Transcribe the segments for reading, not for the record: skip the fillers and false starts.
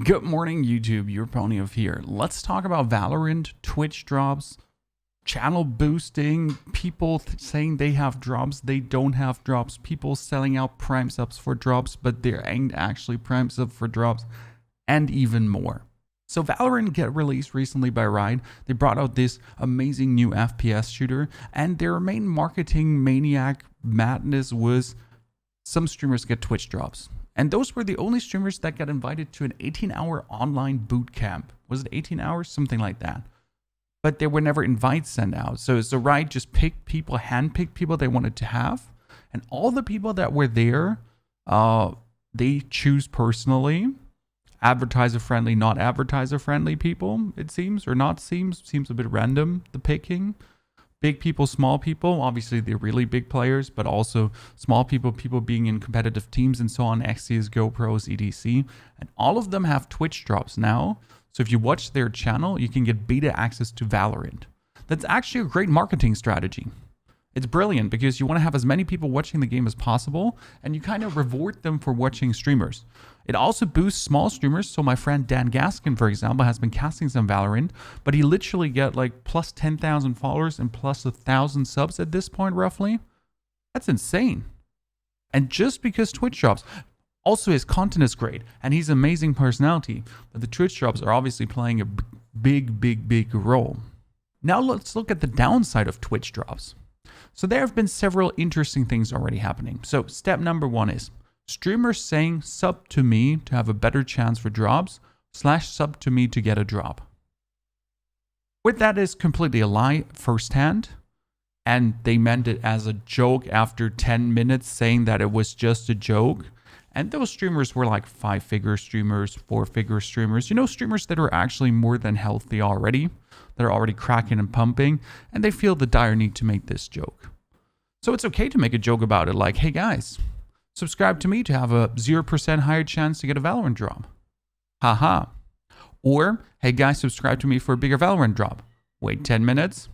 Good morning, YouTube. Your Pony of here. Let's talk about Valorant, Twitch drops, channel boosting, people saying they have drops, they don't have drops, people selling out Prime subs for drops, but there ain't actually Prime subs for drops, and even more. So Valorant get released recently by Riot. They brought out this amazing new FPS shooter, and their main marketing maniac madness was some streamers get Twitch drops. And those were the only streamers that got invited to an 18-hour online boot camp. Was it 18 hours? Something like that. But there were never invites sent out. So Riot just picked people, handpicked people they wanted to have. And all the people that were there, they choose personally. Advertiser-friendly, not advertiser-friendly people, it seems. Or not seems. Seems a bit random, the picking. Big people, small people, obviously they're really big players, but also small people, people being in competitive teams and so on, XCs, GoPros, EDC, and all of them have Twitch drops now. So if you watch their channel, you can get beta access to Valorant. That's actually a great marketing strategy. It's brilliant because you want to have as many people watching the game as possible, and you kind of reward them for watching streamers. It also boosts small streamers. So my friend Dan Gaskin, for example, has been casting some Valorant, but he literally get like plus 10,000 followers and plus 1,000 subs at this point, roughly. That's insane. And just because Twitch drops, also his content is great, and he's an amazing personality, but the Twitch drops are obviously playing a big role. Now let's look at the downside of Twitch drops. So there have been several interesting things already happening. So step number one is streamers saying sub to me to have a better chance for drops / sub to me to get a drop. With that is completely a lie firsthand. And they meant it as a joke after 10 minutes saying that it was just a joke. And those streamers were like 5-figure streamers, 4-figure streamers, you know, streamers that are actually more than healthy already, that are already cracking and pumping, and they feel the dire need to make this joke. So it's okay to make a joke about it, like, hey guys, subscribe to me to have a 0% higher chance to get a Valorant drop. Haha. Or, hey guys, subscribe to me for a bigger Valorant drop. Wait 10 minutes.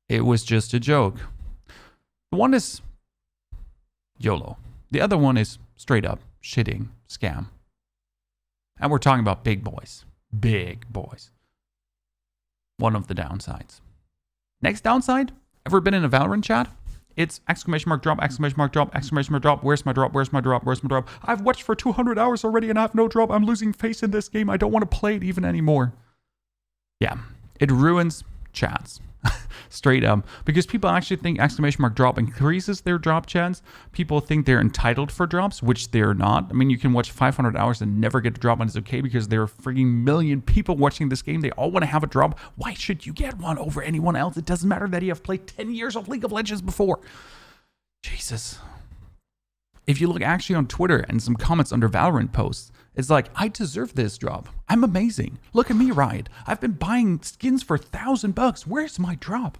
It was just a joke. One is YOLO. The other one is straight up shitting scam. And we're talking about big boys. Big boys. One of the downsides. Next downside, ever been in a Valorant chat? It's exclamation mark drop, exclamation mark drop, exclamation mark drop. Where's my drop? Where's my drop? Where's my drop? I've watched for 200 hours already and I have no drop. I'm losing face in this game. I don't want to play it even anymore. Yeah, it ruins chats. Straight up, because people actually think exclamation mark drop increases their drop chance. People think they're entitled for drops, which they're not. I mean, you can watch 500 hours and never get a drop, and it's okay because there are freaking million people watching this game. They all want to have a drop. Why should you get one over anyone else? It doesn't matter that you have played 10 years of League of Legends before. Jesus. If you look actually on Twitter and some comments under Valorant posts, it's like, I deserve this drop. I'm amazing. Look at me, Riot. I've been buying skins for $1,000. Where's my drop?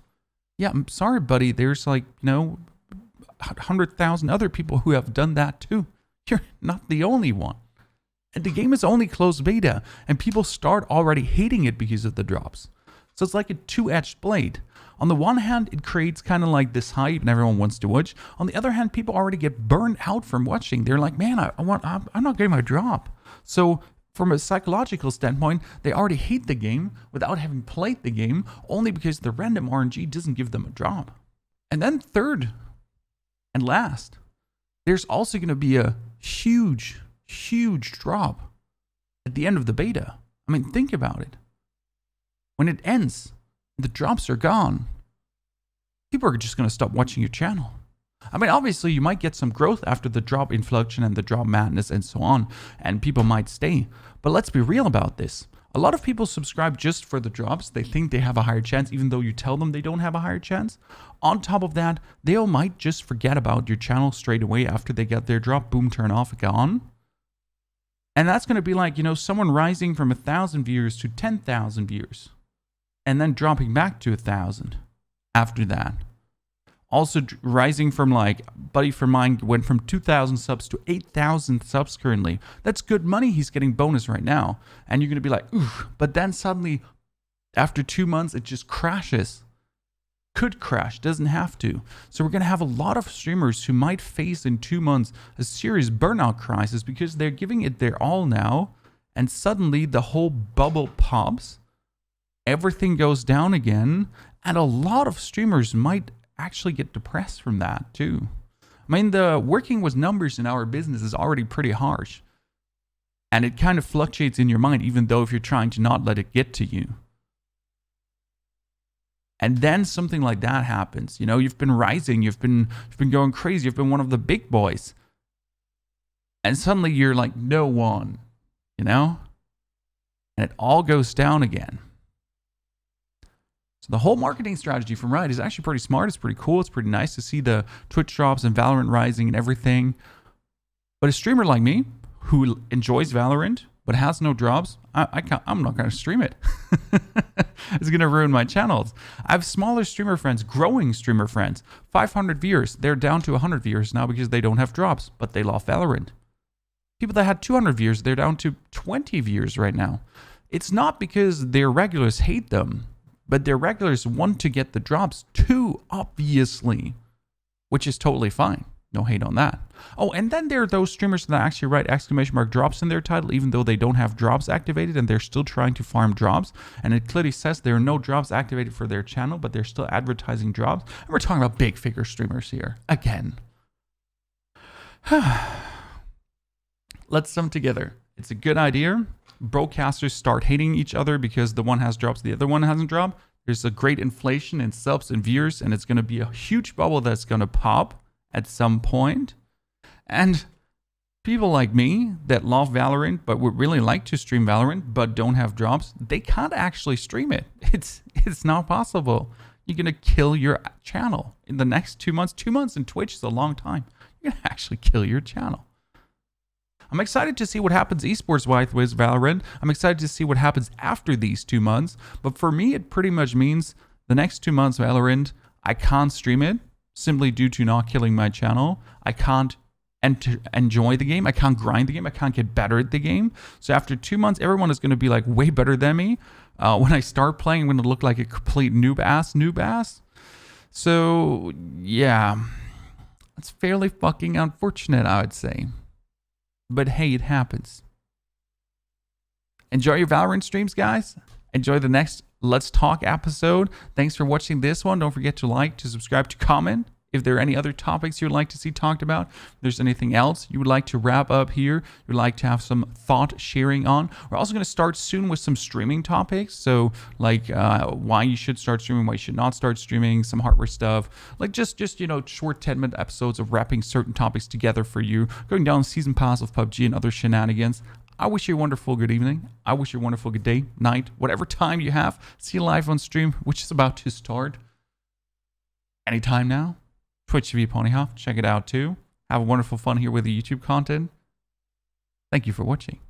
Yeah, I'm sorry, buddy. There's like, 100,000 other people who have done that too. You're not the only one. And the game is only closed beta, and people start already hating it because of the drops. So it's like a two-edged blade. On the one hand, it creates kind of like this hype and everyone wants to watch. On the other hand, people already get burned out from watching. They're like, man, I'm not getting my drop. So from a psychological standpoint, they already hate the game without having played the game, only because the random RNG doesn't give them a drop. And then third and last, there's also going to be a huge drop at the end of the beta. I mean, think about it. When it ends, the drops are gone, people are just going to stop watching your channel. I mean, obviously, you might get some growth after the drop inflection and the drop madness and so on, and people might stay. But let's be real about this. A lot of people subscribe just for the drops. They think they have a higher chance, even though you tell them they don't have a higher chance. On top of that, they all might just forget about your channel straight away after they get their drop. Boom, turn off, gone. And that's going to be like, someone rising from 1,000 viewers to 10,000 viewers. And then dropping back to 1,000 after that. Also rising from like, buddy from mine went from 2,000 subs to 8,000 subs currently. That's good money he's getting bonus right now. And you're going to be like, ooh. But then suddenly, after 2 months, it just crashes. Could crash, doesn't have to. So we're going to have a lot of streamers who might face in 2 months a serious burnout crisis because they're giving it their all now, and suddenly the whole bubble pops, everything goes down again, and a lot of streamers might actually get depressed from that too. I mean, the working with numbers in our business is already pretty harsh, and it kind of fluctuates in your mind, even though if you're trying to not let it get to you. And then something like that happens. You know, you've been rising, you've been going crazy, you've been one of the big boys. And suddenly you're like no one, you know? And it all goes down again. So the whole marketing strategy from Riot is actually pretty smart. It's pretty cool. It's pretty nice to see the Twitch drops and Valorant rising and everything. But a streamer like me, who enjoys Valorant, but has no drops, I'm not going to stream it. It's going to ruin my channels. I have smaller streamer friends, growing streamer friends, 500 viewers. They're down to 100 viewers now because they don't have drops, but they love Valorant. People that had 200 viewers, they're down to 20 viewers right now. It's not because their regulars hate them, but their regulars want to get the drops too, obviously, which is totally fine. No hate on that. Oh, and then there are those streamers that actually write ! drops in their title, even though they don't have drops activated, and they're still trying to farm drops. And it clearly says there are no drops activated for their channel, but they're still advertising drops. And we're talking about big figure streamers here. Again. Let's sum together. It's a good idea. Broadcasters start hating each other because the one has drops, the other one hasn't dropped. There's a great inflation in subs and viewers, and it's going to be a huge bubble that's going to pop at some point. And people like me that love Valorant but would really like to stream Valorant but don't have drops, they can't actually stream it. It's not possible. You're going to kill your channel in the next 2 months. 2 months in Twitch is a long time. You're going to actually kill your channel. I'm excited to see what happens esports-wise with Valorant. I'm excited to see what happens after these 2 months. But for me, it pretty much means the next 2 months Valorant, I can't stream it simply due to not killing my channel. I can't enjoy the game. I can't grind the game. I can't get better at the game. So after 2 months, everyone is going to be like way better than me. When I start playing, I'm going to look like a complete noob ass. So yeah, it's fairly fucking unfortunate, I would say. But hey, it happens. Enjoy your Valorant streams, guys. Enjoy the next Let's Talk episode. Thanks for watching this one. Don't forget to like, to subscribe, to comment. If there are any other topics you'd like to see talked about, if there's anything else you would like to wrap up here, you'd like to have some thought sharing on. We're also going to start soon with some streaming topics. So like why you should start streaming, why you should not start streaming, some hardware stuff, like just you know, short 10-minute episodes of wrapping certain topics together for you, going down season pass of PUBG and other shenanigans. I wish you a wonderful good evening. I wish you a wonderful good day, night, whatever time you have. See you live on stream, which is about to start anytime now. Twitch TV Ponyhoff. Check it out too. Have a wonderful fun here with the YouTube content. Thank you for watching.